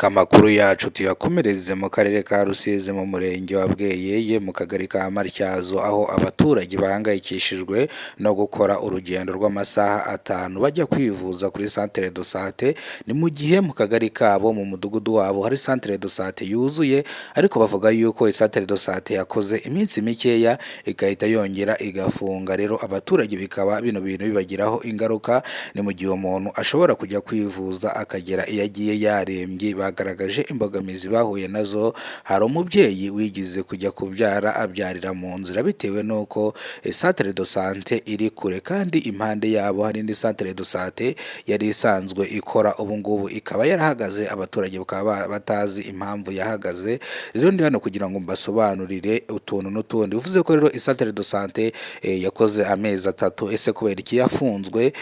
Reka amakuru yacu tuyakomereze mu karere ka Rusizi mu murenge wa Bweyeye mu kagari ka Matyazo, aho abaturage bahangayikishijwe no gukora urugendo rw'amasaha 5 bajya kwivuza kuri centre de santé. Ni mu gihe mu kagari kabo mu mudugudu wabo hari centre de santé yuzuye, ariko bavuga yuko centre de santé yakoze iminsi mikeya igahita yongera igafunga. Rero abaturage bikaba bino bintu bibagiraho ingaruka, ni mu gihe umuntu ashobora kujya kwivuza akagera iyo agiye yarembye. Bagaragaje imbogamizi bahuye nazo. Hari umubyeyi wigize kujya kubyara abyarira mu nzira bitewe n'uko centre de santé iri kure, kandi impande yabo hari indi centre de santé yari isanzwe ikora, ubu ngubu ikaba yarahagaze. Abaturage bakaba batazi impamvu yahagaze. Rero ndi hano kugira ngo mbasobanurire utuntu n'utundi. Bivuze ko rero centre de santé yakoze amezi 3, ese kubera iki yafunzwe?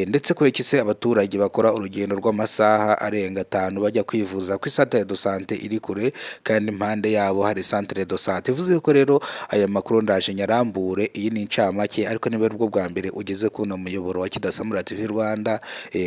Ndetse kubera iki se abaturage bakora urugendo rw'amasaha arenga 5 bajya kwivuza ku centre de santé iri kure, kandi impande yabo hari centre de santé? Bivuze ko rero aya makuru ndaje nyarambure. Iyi ni incamake, ariko niba ari bwo bwa mbere ugeze kuno muyoboro wa Kidasamura TV Rwanda,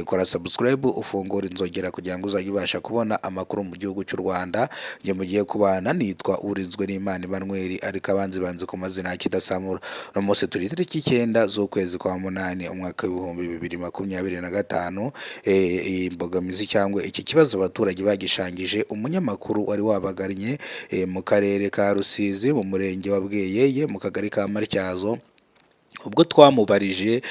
kora subscribe ufungura inzogera kugira ngo uzajye ubasha kubona amakuru mu gihugu cy'u Rwanda. Nge mugiye kubana nitwa Urinzwe n'Imana Emmanuel, ariko abanzi banze ku mazina ya Kidasamura. No munsi turi tariki 9 z'ukwezi kwa 8 umwaka w'2025. Imbogamizi cyangwa iki kibazo abaturage bagishangije umunyamakuru wari wabagannye mu karere ka Rusizi mu murenge wa Bweyeye mu kagari ka Matyazo. Ubwo twamubarije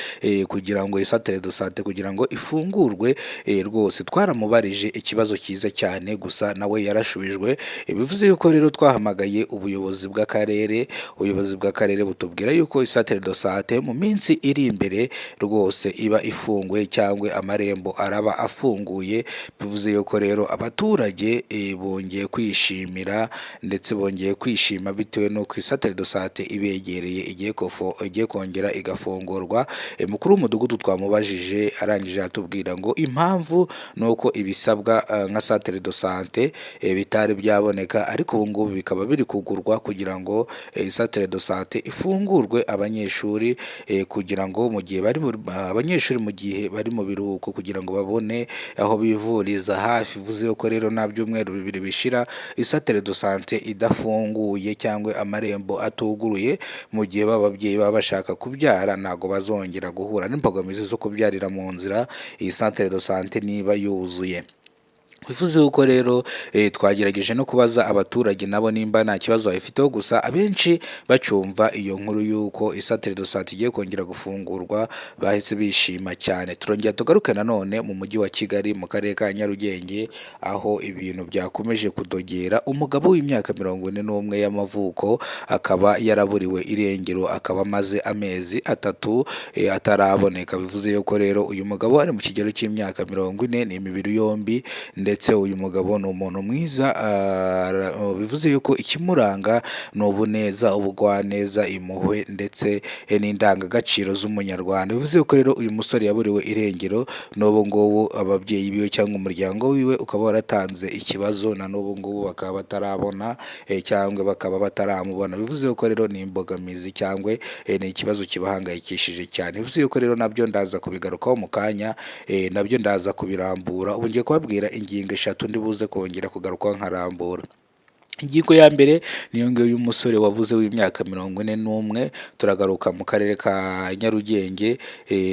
kugira ngo centre de santé kugira ngo ifungurwe, rwose twaramubarije ikibazo cyiza cyane, gusa nawe yarashubijwe. Bivuze yuko rero twahamagaye ubuyobozi bw'akarere. Ubuyobozi bw'akarere butubwira yuko centre de santé mu minsi iri imbere rwose iba ifunguye cyangwa amarembo araba afunguye. Bivuze yuko rero abaturage bongeye kwishimira, ndetse bongeye kwishima bitewe n'uko centre de santé ibegereye igiye kongera igafungurwa. Mukuru w'umudugudu twamubajije arangije atubwira ngo impamvu nuko ibisabwa nka centre de santé bitari byaboneka, ariko ubu ngubu bikaba biri kugurwa kugira ngo centre de santé ifungurwe abanyeshuri, kugira ngo mu gihe abanyeshuri mu gihe bari mu biruhuko kugira ngo babone aho bivuriza hafi. Bivuze ko rero nta byumweru 2 bishira centre de santé idafunguye cyangwa amarembo atuguruye. Mu gihe bababyeyi baba bashaka kubyara, ntago bazongera guhura n'imbogamizi zo kubyarira mu nzira iyi centre de santé niba yuzuye. Bivuze uko rero twagerageje no kubaza abaturage nabo nimba nta kibazo bafiteho, gusa abenshi bacyumva iyo nkuru yuko centre de santé igiye kongera gufungurwa bahise bishima cyane. Turongera tugaruke nanone mu mujyi wa Kigali mu karere ka Nyarugenge, aho ibintu byakomeje kudogera. Umugabo w'imyaka 41 y'amavuko akaba yaraburiwe irengero, akaba amaze amezi 3 ataraboneka. Bivuze yuko rero uyu mugabo ari mu kigero cy'imyaka 40, ni imibiri yombi, ndetse uyu mugabo ni umuntu mwiza. Bivuze yuko ikimuranga ni ubuneza, ubugwaneza, impuhwe ndetse n'indangagaciro z'umunyarwanda. Bivuze yuko rero uyu musore yaburiwe irengero, n'ubu ngubu ababyeyi biwe cyangwa umuryango wiwe ukaba waratanze ikibazo, na n'ubu ngubu bakaba batarabona cyangwa bakaba bataramubona. Bivuze yuko rero ni imbogamizi cyangwa ni ikibazo kibahangayikishije cyane. Bivuze yuko rero nabyo ndaza kubigarukaho mu kanya, nabyo ndaza kubirambura. Ubu ngiye kubabwira ingingo 3 ndi buze kongera kugarukaho nkarambura. Ingingo ya mbere niyo ngiyo y'umusore wabuze w'imyaka 41. Turagaruka mu karere ka Nyarugenge.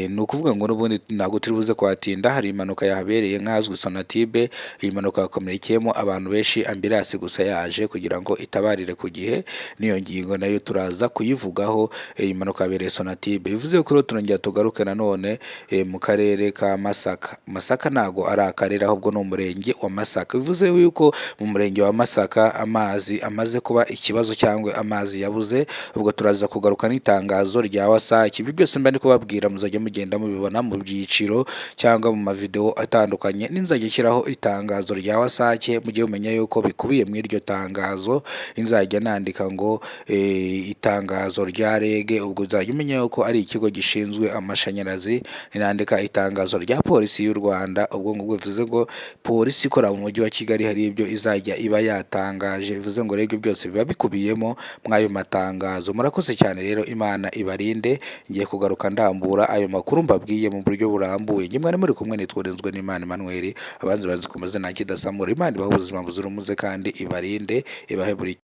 Ni ukuvuga ngo n'ubundi ntabwo turi buze kwatinda. Hari impanuka yahabereye nk'ahazwi Sonatibe. Iyi mpanuka yakomerekeyemo abantu benshi, ambulance gusa yaje kugira ngo itabarire ku gihe. Niyo ngingo nayo turaza kuyivugaho. Iyi mpanuka yabereye Sonatibe. Bivuze ko rero turongera tugaruke nanone mu karere ka Masaka. Masaka ntago ari akarere, ahubwo ni umurenge wa Masaka. Bivuze yuko mu murenge wa Masaka amazi amaze kuba ikibazo cyangwa amazi yabuze. Ubwo turaza kugaruka n'itangazo rya WASAC. Ibi byose mba ndi kubabwira muzajya mugenda mubibona mu byiciro cyangwa mu mavideo atandukanye. Ninzajya nshyiraho itangazo rya WASAC, mujye mumenya yuko bikubiye mu iryo tangazo. Inzajya nandika ngo itangazo rya REG, ubwo uzajya umenya yuko ari ikigo gishinzwe amashanyarazi. Ninandika itangazo rya polisi y'u Rwanda, ubwo ngubwo bivuze ngo polisi ikora mu mujyi wa Kigali hari ibyo izajya iba yatangaje. yatangaje, bivuze ngo rero ibyo byose biba bikubiyemo mw'ayo matangazo. Murakoze cyane rero, Imana ibarinde. Ngiye kugaruka ndambura ayo makuru mbabwiye mu buryo burambuye. Njye mwari muri kumwe nitwa Urinzwenimana Emmanuel, abanzi bazi ku mazina ya Kidasamura. Imana ibahe ubuzima buzira umuze kandi ibarinde, ibahe buri